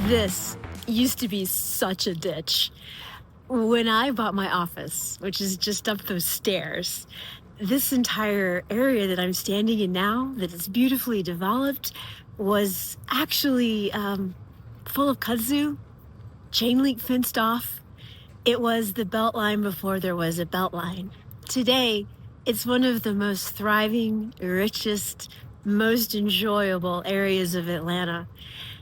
This used to be such a ditch. When I bought my office, which is just up those stairs, this entire area that I'm standing in now, that is beautifully developed, was actually full of kudzu, chain link fenced off. It was the Beltline before there was a Beltline. Today, it's one of the most thriving, richest, most enjoyable areas of Atlanta.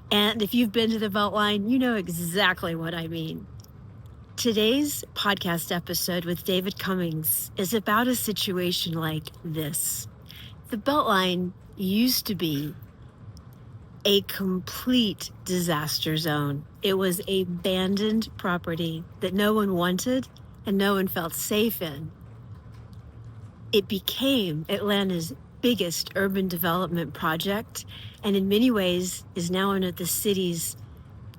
And if you've been to the Beltline, you know exactly what I mean. Today's podcast episode with David Cummings is about a situation like this. The Beltline used to be a complete disaster zone. It was a abandoned property that no one wanted and no one felt safe in. It became Atlanta's biggest urban development project, and in many ways is now one of the city's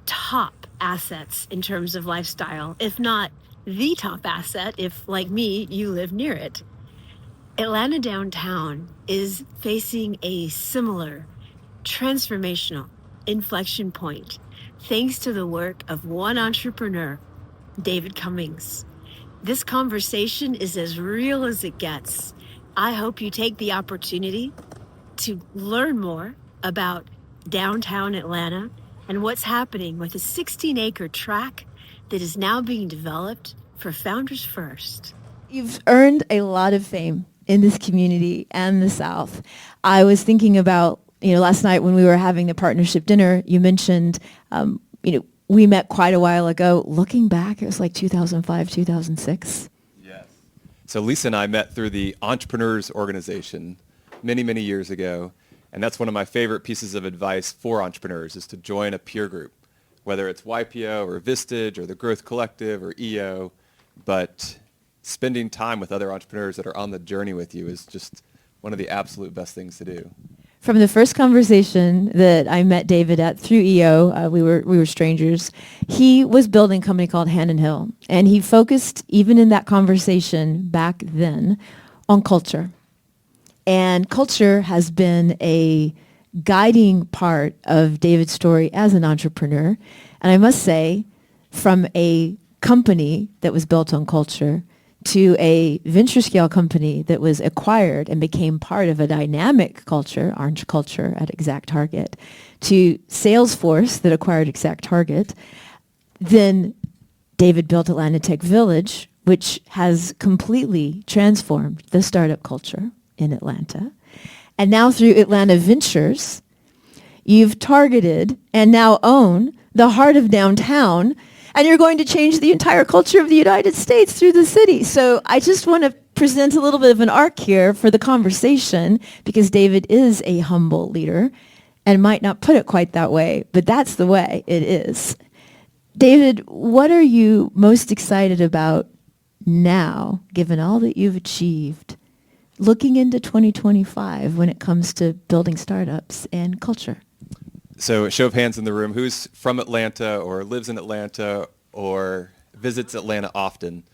top assets in terms of lifestyle, if not the top asset if, like me, you live near it. Atlanta downtown is facing a similar transformational inflection point thanks to the work of one entrepreneur, David Cummings. This conversation is as real as it gets. I hope you take the opportunity to learn more about downtown Atlanta and what's happening with a 16-acre tract that is now being developed for Founders First. You've earned a lot of fame in this community and the South. I was thinking about, last night when we were having the partnership dinner, you mentioned, we met quite a while ago. Looking back, it was like 2005, 2006. Yes. So Lisa and I met through the Entrepreneurs Organization many, many years ago. And that's one of my favorite pieces of advice for entrepreneurs is to join a peer group, whether it's YPO or Vistage or the Growth Collective or EO. But spending time with other entrepreneurs that are on the journey with you is just one of the absolute best things to do. From the first conversation that I met David at through EO, we were strangers. He was building a company called Hand and Hill, and he focused, even in that conversation back then, on culture. And culture has been a guiding part of David's story as an entrepreneur. And I must say, from a company that was built on culture to a venture scale company that was acquired and became part of a dynamic culture, orange culture at Exact Target, to Salesforce that acquired Exact Target. Then David built Atlanta Tech Village, which has completely transformed the startup culture in Atlanta. And now through Atlanta Ventures, you've targeted and now own the heart of downtown, and you're going to change the entire culture of the United States through the city. So I just want to present a little bit of an arc here for the conversation, because David is a humble leader and might not put it quite that way, but that's the way it is. David, what are you most excited about now, given all that you've achieved, looking into 2025 when it comes to building startups and culture? So a show of hands in the room, who's from Atlanta or lives in Atlanta or visits Atlanta often?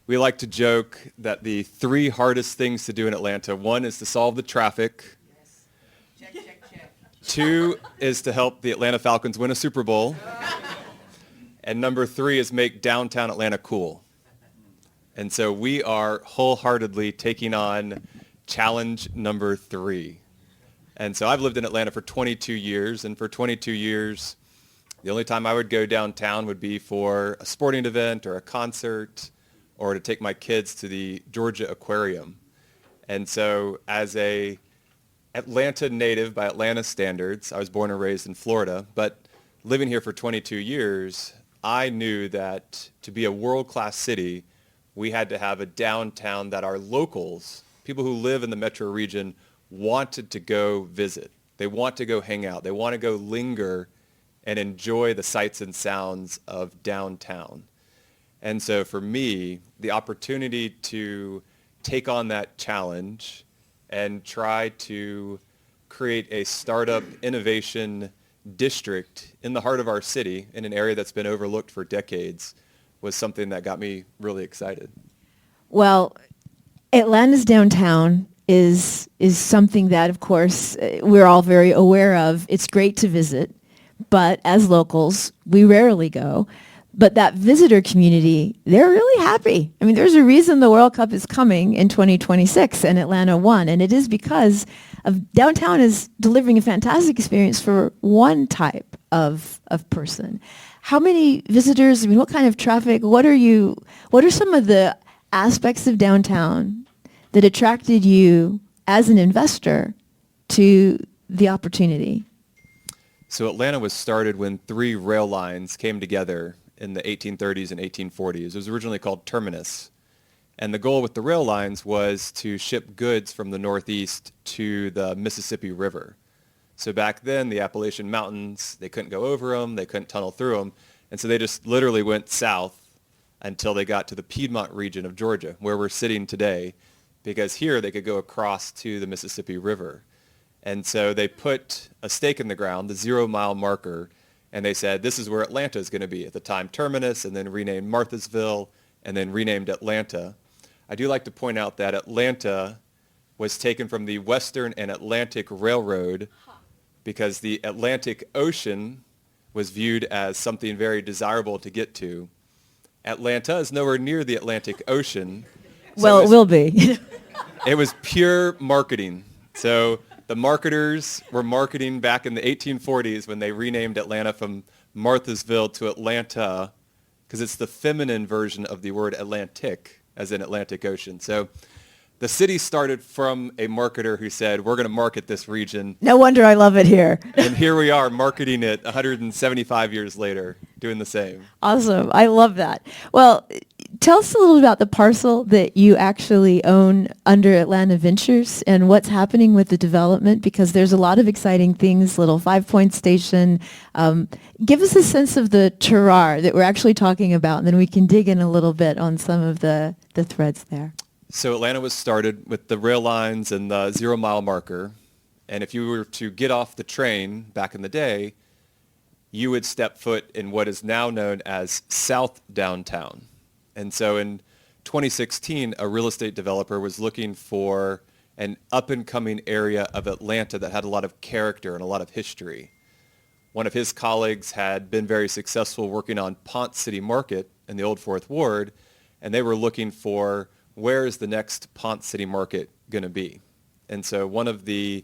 We like to joke that the three hardest things to do in Atlanta, one is to solve the traffic. Yes. Check, check, check. Two is to help the Atlanta Falcons win a Super Bowl. And number three is make downtown Atlanta cool. And so we are wholeheartedly taking on challenge number 3. And so I've lived in Atlanta for 22 years, and for 22 years, the only time I would go downtown would be for a sporting event or a concert or to take my kids to the Georgia Aquarium. And so as a Atlanta native by Atlanta standards, I was born and raised in Florida, but living here for 22 years, I knew that to be a world-class city, we had to have a downtown that our locals, people who live in the metro region, wanted to go visit. They want to go hang out. They want to go linger and enjoy the sights and sounds of downtown. And so for me, the opportunity to take on that challenge and try to create a startup innovation district in the heart of our city in an area that's been overlooked for decades was something that got me really excited. Well, Atlanta's downtown is something that, of course, we're all very aware of. It's great to visit, but as locals, we rarely go. But that visitor community, they're really happy. I mean, there's a reason the World Cup is coming in 2026 and Atlanta won, and it is because of downtown is delivering a fantastic experience for one type of person. How many visitors, I mean, what kind of traffic, what are some of the aspects of downtown that attracted you as an investor to the opportunity? So Atlanta was started when 3 rail lines came together in the 1830s and 1840s. It was originally called Terminus. And the goal with the rail lines was to ship goods from the Northeast to the Mississippi River. So back then, the Appalachian Mountains, they couldn't go over them, they couldn't tunnel through them. And so they just literally went south until they got to the Piedmont region of Georgia, where we're sitting today, because here they could go across to the Mississippi River. And so they put a stake in the ground, the 0-mile marker, and they said, this is where Atlanta is going to be. At the time, Terminus, and then renamed Marthasville, and then renamed Atlanta. I do like to point out that Atlanta was taken from the Western and Atlantic Railroad because the Atlantic Ocean was viewed as something very desirable to get to. Atlanta is nowhere near the Atlantic Ocean. So Well, it will be. it was pure marketing. So the marketers were marketing back in the 1840s when they renamed Atlanta from Marthasville to Atlanta, because it's the feminine version of the word Atlantic, as in Atlantic Ocean. So the city started from a marketer who said, we're going to market this region. No wonder I love it here. And here we are marketing it 175 years later, doing the same. Awesome. I love that. Well, tell us a little about the parcel that you actually own under Atlanta Ventures and what's happening with the development, because there's a lot of exciting things, little 5-point station. Give us a sense of the terroir that we're actually talking about, and then we can dig in a little bit on some of the threads there. So Atlanta was started with the rail lines and the 0-mile marker. And if you were to get off the train back in the day, you would step foot in what is now known as South Downtown. And so in 2016, a real estate developer was looking for an up-and-coming area of Atlanta that had a lot of character and a lot of history. One of his colleagues had been very successful working on Ponce City Market in the Old Fourth Ward, and they were looking for where is the next Ponce City Market going to be? And so one of the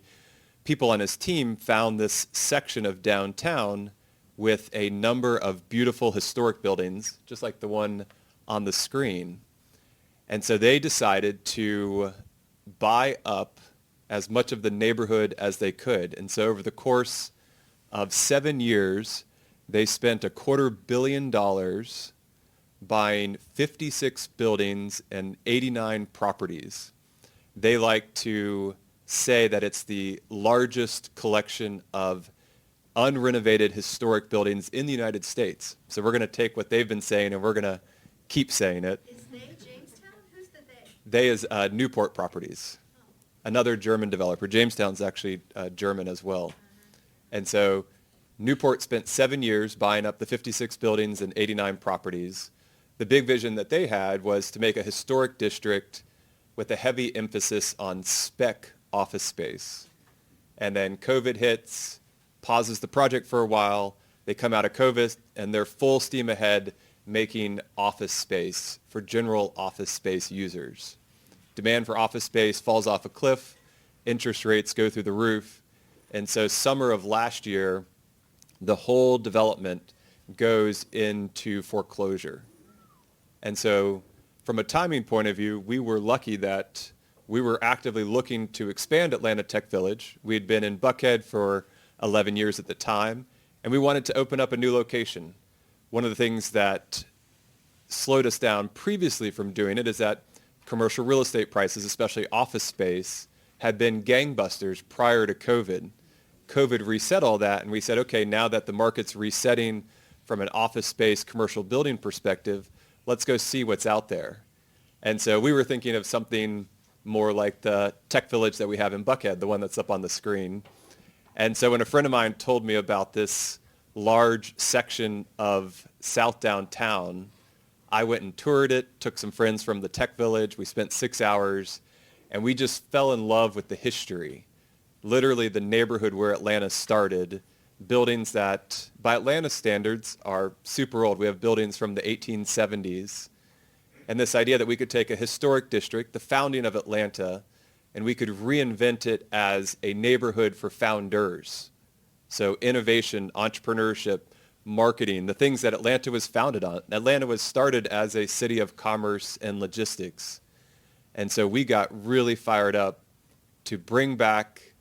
people on his team found this section of downtown with a number of beautiful historic buildings, just like the one on the screen. And so they decided to buy up as much of the neighborhood as they could. And so over the course of 7 years, they spent $250 million buying 56 buildings and 89 properties. They like to say that it's the largest collection of unrenovated historic buildings in the United States. So we're going to take what they've been saying and we're going to keep saying it. Is they Jamestown? Who's the they? They is Newport Properties, another German developer. Jamestown's actually German as well. And so Newport spent 7 years buying up the 56 buildings and 89 properties. The big vision that they had was to make a historic district with a heavy emphasis on spec office space. And then COVID hits, pauses the project for a while. They come out of COVID and they're full steam ahead making office space for general office space users. Demand for office space falls off a cliff. Interest rates go through the roof. And so summer of last year, the whole development goes into foreclosure. And so from a timing point of view, we were lucky that we were actively looking to expand Atlanta Tech Village. We had been in Buckhead for 11 years at the time, and we wanted to open up a new location. One of the things that slowed us down previously from doing it is that commercial real estate prices, especially office space, had been gangbusters prior to COVID. COVID reset all that, and we said, okay, now that the market's resetting from an office space commercial building perspective, let's go see what's out there. And so we were thinking of something more like the Tech Village that we have in Buckhead, the one that's up on the screen. And so when a friend of mine told me about this large section of South Downtown, I went and toured it, took some friends from the Tech Village. We spent 6 hours, and we just fell in love with the history. Literally the neighborhood where Atlanta started, buildings that, by Atlanta standards, are super old. We have buildings from the 1870s. And this idea that we could take a historic district, the founding of Atlanta, and we could reinvent it as a neighborhood for founders. So innovation, entrepreneurship, marketing, the things that Atlanta was founded on. Atlanta was started as a city of commerce and logistics. And so we got really fired up to bring back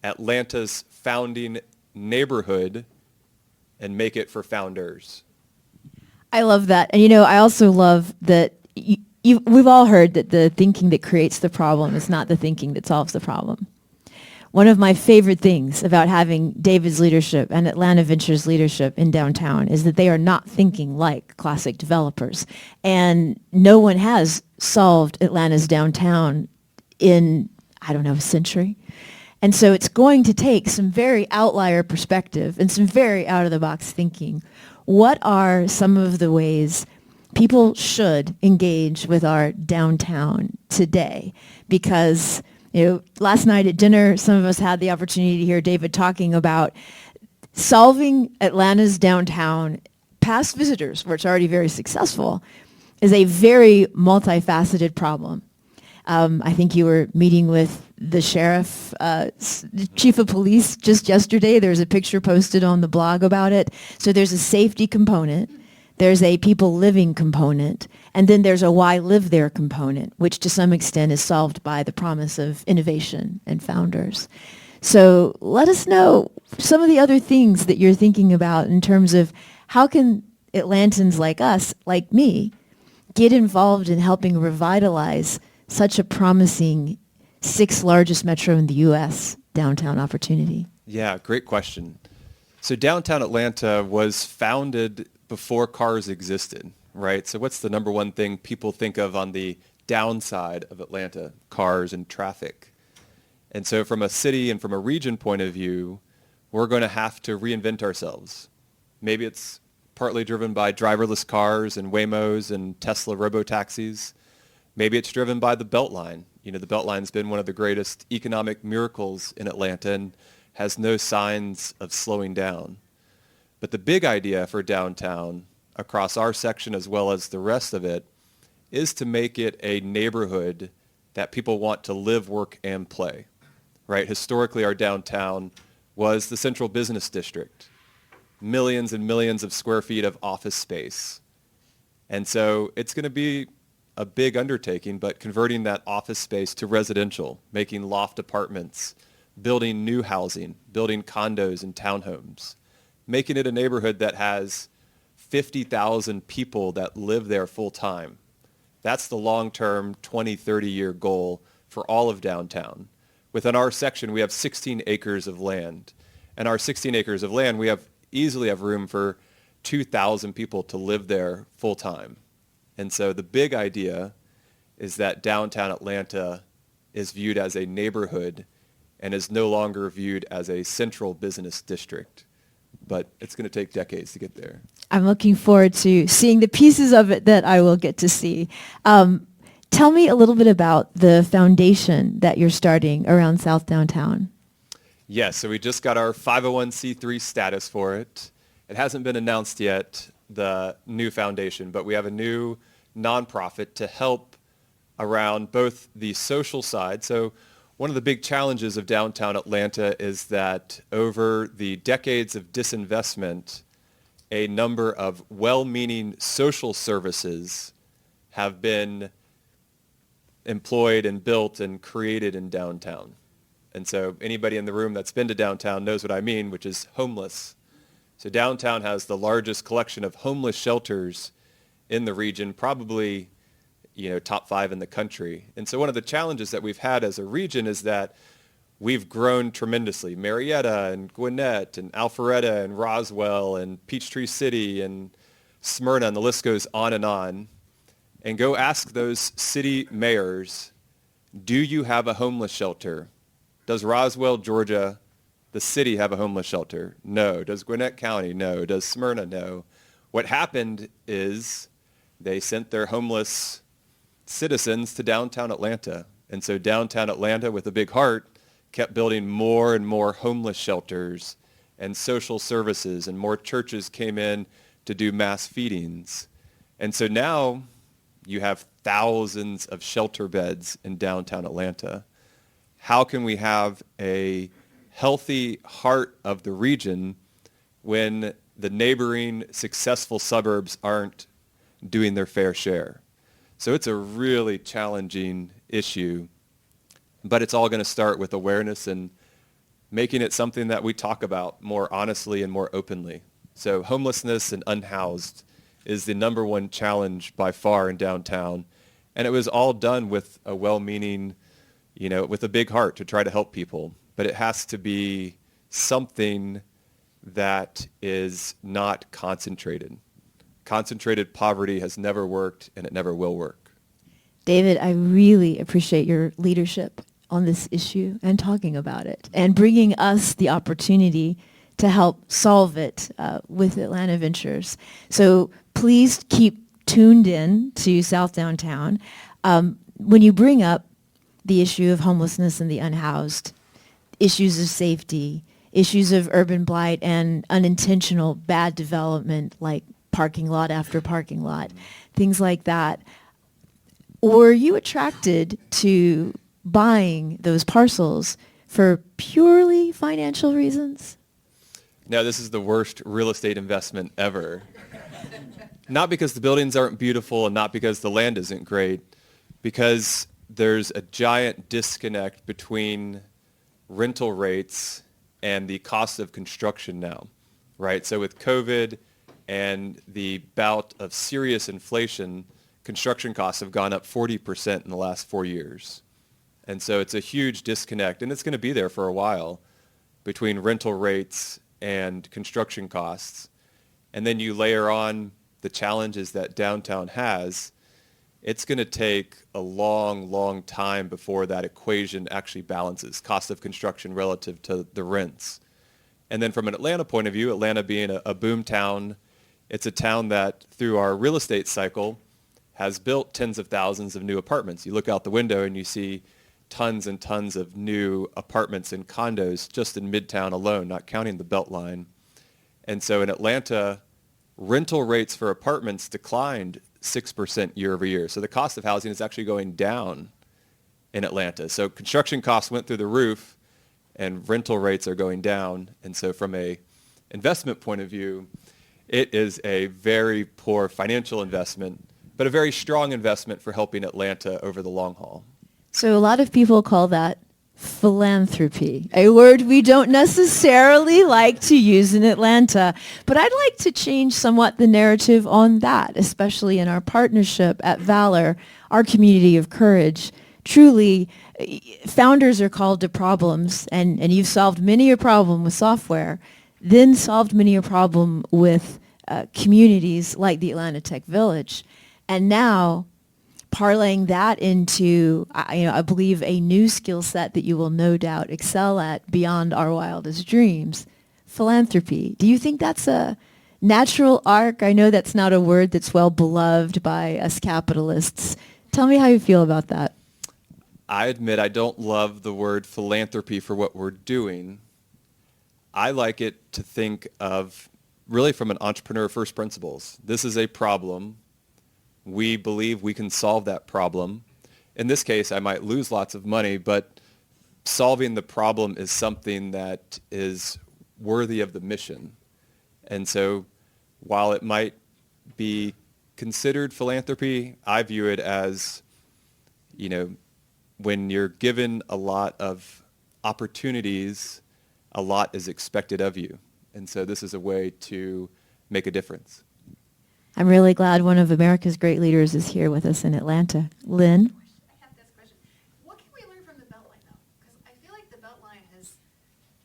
Atlanta's founding neighborhood and make it for founders. I love that. And I also love that we've all heard that the thinking that creates the problem is not the thinking that solves the problem. One of my favorite things about having David's leadership and Atlanta Ventures leadership in downtown is that they are not thinking like classic developers. And no one has solved Atlanta's downtown in, I don't know, a century. And so it's going to take some very outlier perspective and some very out-of-the-box thinking. What are some of the ways people should engage with our downtown today? Because last night at dinner, some of us had the opportunity to hear David talking about solving Atlanta's downtown, past visitors, where it's already very successful, is a very multifaceted problem. I think you were meeting with the sheriff, chief of police just yesterday. There's a picture posted on the blog about it. So there's a safety component. There's a people living component, and then there's a why live there component, which to some extent is solved by the promise of innovation and founders. So let us know some of the other things that you're thinking about in terms of how can Atlantans like us, like me, get involved in helping revitalize such a promising sixth largest metro in the U.S. downtown opportunity? Yeah, great question. So downtown Atlanta was founded before cars existed, right? So what's the number one thing people think of on the downside of Atlanta? Cars and traffic. And so from a city and from a region point of view, we're going to have to reinvent ourselves. Maybe it's partly driven by driverless cars and Waymos and Tesla robotaxis. Maybe it's driven by the Beltline. The Beltline's been one of the greatest economic miracles in Atlanta and has no signs of slowing down. But the big idea for downtown, across our section as well as the rest of it, is to make it a neighborhood that people want to live, work, and play, right? Historically, our downtown was the central business district, millions and millions of square feet of office space. And so it's going to be a big undertaking, but converting that office space to residential, making loft apartments, building new housing, building condos and townhomes, making it a neighborhood that has 50,000 people that live there full time. That's the long-term 20, 30-year goal for all of downtown. Within our section, we have 16 acres of land. And our 16 acres of land, we easily have room for 2,000 people to live there full time. And so the big idea is that downtown Atlanta is viewed as a neighborhood and is no longer viewed as a central business district. But it's going to take decades to get there. I'm looking forward to seeing the pieces of it that I will get to see. Tell me a little bit about the foundation that you're starting around South Downtown. Yes, so we just got our 501c3 status for it. It hasn't been announced yet, the new foundation, but we have a new nonprofit to help around both the social side. So one of the big challenges of downtown Atlanta is that over the decades of disinvestment, a number of well-meaning social services have been employed and built and created in downtown. And so anybody in the room that's been to downtown knows what I mean, which is homeless. So downtown has the largest collection of homeless shelters in the region, probably top 5 in the country. And so one of the challenges that we've had as a region is that we've grown tremendously. Marietta and Gwinnett and Alpharetta and Roswell and Peachtree City and Smyrna, and the list goes on and on. And go ask those city mayors, do you have a homeless shelter? Does Roswell, Georgia, the city, have a homeless shelter? No. Does Gwinnett County? No. Does Smyrna? No. What happened is they sent their homeless citizens to downtown Atlanta. And so downtown Atlanta, with a big heart, kept building more and more homeless shelters and social services, and more churches came in to do mass feedings. And so now you have thousands of shelter beds in downtown Atlanta. How can we have a healthy heart of the region when the neighboring successful suburbs aren't doing their fair share? So it's a really challenging issue, but it's all going to start with awareness and making it something that we talk about more honestly and more openly. So homelessness and unhoused is the number one challenge by far in downtown. And it was all done with a well-meaning, with a big heart to try to help people. But it has to be something that is not concentrated. Concentrated poverty has never worked, and it never will work. David, I really appreciate your leadership on this issue and talking about it and bringing us the opportunity to help solve it with Atlanta Ventures. So please keep tuned in to South Downtown. When you bring up the issue of homelessness and the unhoused, issues of safety, issues of urban blight and unintentional bad development like parking lot after parking lot, things like that, were you attracted to buying those parcels for purely financial reasons? No, this is the worst real estate investment ever. Not because the buildings aren't beautiful and not because the land isn't great, because there's a giant disconnect between rental rates and the cost of construction now, right? So with COVID and the bout of serious inflation, construction costs have gone up 40% in the last 4 years. And so it's a huge disconnect, and it's going to be there for a while between rental rates and construction costs. And then you layer on the challenges that downtown has. It's going to take a long, long time before that equation actually balances, cost of construction relative to the rents. And then from an Atlanta point of view, Atlanta being a boom town, it's a town that through our real estate cycle has built tens of thousands of new apartments. You look out the window and you see tons and tons of new apartments and condos just in Midtown alone, not counting the Beltline. And so in Atlanta, rental rates for apartments declined 6% year over year. So the cost of housing is actually going down in Atlanta. So construction costs went through the roof and rental rates are going down. And so from a investment point of view, it is a very poor financial investment, but a very strong investment for helping Atlanta over the long haul. So a lot of people call that philanthropy, a word we don't necessarily like to use in Atlanta. But I'd like to change somewhat the narrative on that, especially in our partnership at Valor, our community of courage. Truly, founders are called to problems, and you've solved many a problem with software, then solved many a problem with communities like the Atlanta Tech Village. And now parlaying that into, I believe, a new skill set that you will no doubt excel at beyond our wildest dreams, philanthropy. Do you think that's a natural arc? I know that's not a word that's well beloved by us capitalists. Tell me how you feel about that. I admit I don't love the word philanthropy for what we're doing. I like it to think of really from an entrepreneur first principles. This is a problem. We believe we can solve that problem. In this case, I might lose lots of money, but solving the problem is something that is worthy of the mission. And so while it might be considered philanthropy, I view it as, when you're given a lot of opportunities, a lot is expected of you. And so this is a way to make a difference. I'm really glad one of America's great leaders is here with us in Atlanta. Lynn? I have this question. What can we learn from the Beltline, though? Because I feel like the Beltline has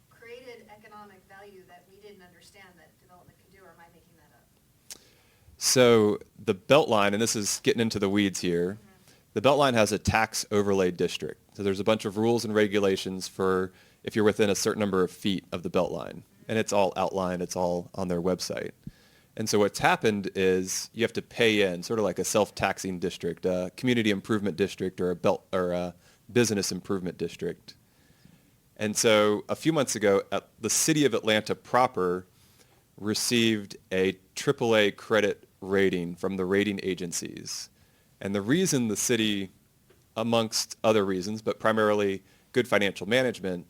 created economic value that we didn't understand that development could do, or am I making that up? So the Beltline, and this is getting into the weeds here, the Beltline has a tax overlay district. So there's a bunch of rules and regulations for if you're within a certain number of feet of the Beltline. And it's all outlined. It's all on their website. And so what's happened is you have to pay in, sort of like a self-taxing district, a community improvement district, or a business improvement district. And so a few months ago, the city of Atlanta proper received a AAA credit rating from the rating agencies. And the reason the city, amongst other reasons, but primarily good financial management,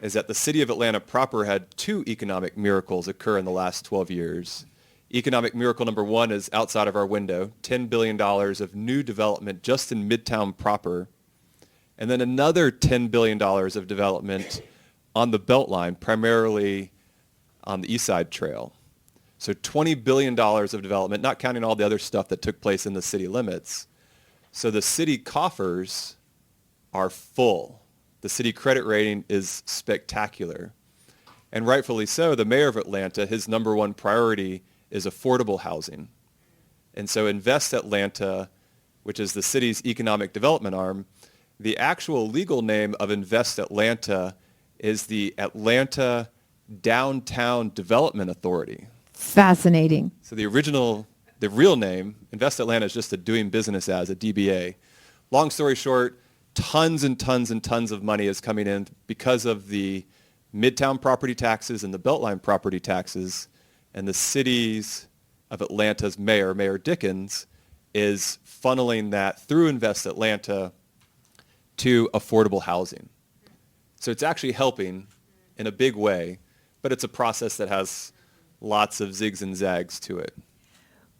is that the city of Atlanta proper had two economic miracles occur in the last 12 years. Economic miracle number one is outside of our window, $10 billion of new development just in Midtown proper, and then another $10 billion of development on the Beltline, primarily on the East Side Trail. So $20 billion of development, not counting all the other stuff that took place in the city limits. So the city coffers are full. The city credit rating is spectacular. And rightfully so, the mayor of Atlanta, his number one priority is affordable housing. And so Invest Atlanta, which is the city's economic development arm, the actual legal name of Invest Atlanta is the Atlanta Downtown Development Authority. Fascinating. So the real name, Invest Atlanta, is just a doing business as, a DBA. Long story short, tons and tons and tons of money is coming in because of the Midtown property taxes and the Beltline property taxes, and the cities of Atlanta's mayor, Mayor Dickens, is funneling that through Invest Atlanta to affordable housing. So it's actually helping in a big way, but it's a process that has lots of zigs and zags to it.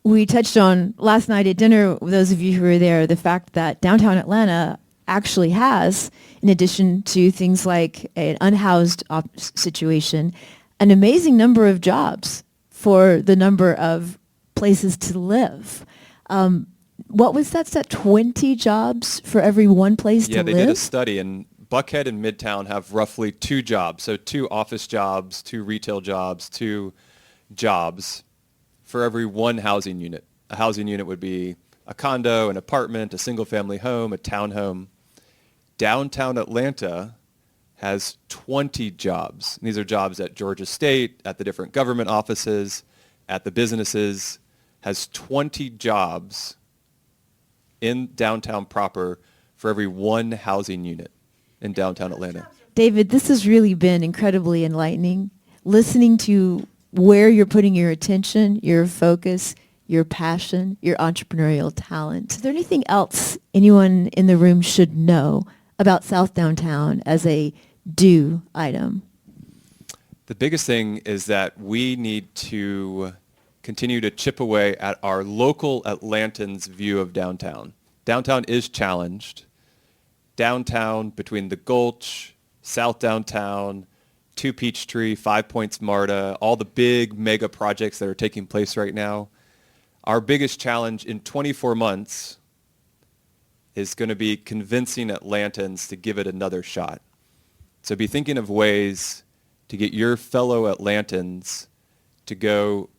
We touched on last night at dinner, those of you who were there, the fact that downtown Atlanta actually has, in addition to things like an unhoused situation, an amazing number of jobs for the number of places to live. What was that set? 20 jobs for every one place to live? Yeah, they did a study, and Buckhead and Midtown have roughly 2 jobs. So 2 office jobs, 2 retail jobs, 2 jobs for every 1 housing unit. A housing unit would be a condo, an apartment, a single-family home, a townhome. Downtown Atlanta has 20 jobs. And these are jobs at Georgia State, at the different government offices, at the businesses, has 20 jobs in downtown proper for every 1 housing unit in downtown Atlanta. David, this has really been incredibly enlightening. Listening to where you're putting your attention, your focus, your passion, your entrepreneurial talent. Is there anything else anyone in the room should know about South Downtown as a do item? The biggest thing is that we need to continue to chip away at our local Atlantans' view of downtown. Downtown is challenged. Downtown, between the Gulch, South Downtown, 2 Peachtree, 5 Points MARTA, all the big mega projects that are taking place right now, our biggest challenge in 24 months is going to be convincing Atlantans to give it another shot. So be thinking of ways to get your fellow Atlantans to go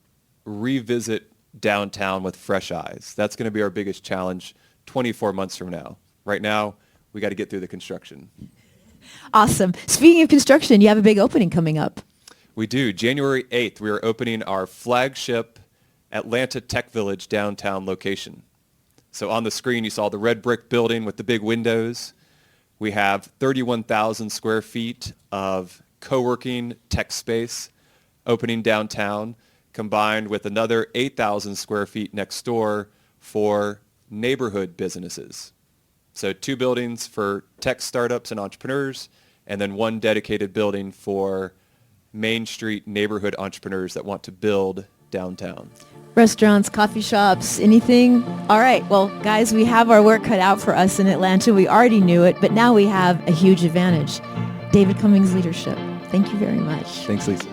revisit downtown with fresh eyes. That's going to be our biggest challenge 24 months from now. Right now, we got to get through the construction. Awesome. Speaking of construction, you have a big opening coming up. We do. January 8th, we are opening our flagship Atlanta Tech Village downtown location. So on the screen, you saw the red brick building with the big windows. We have 31,000 square feet of co-working tech space opening downtown, combined with another 8,000 square feet next door for neighborhood businesses. So 2 buildings for tech startups and entrepreneurs, and then 1 dedicated building for Main Street neighborhood entrepreneurs that want to build downtown. Restaurants, coffee shops, anything? All right. Well, guys, we have our work cut out for us in Atlanta. We already knew it, but now we have a huge advantage. David Cummings' leadership. Thank you very much. Thanks, Lisa.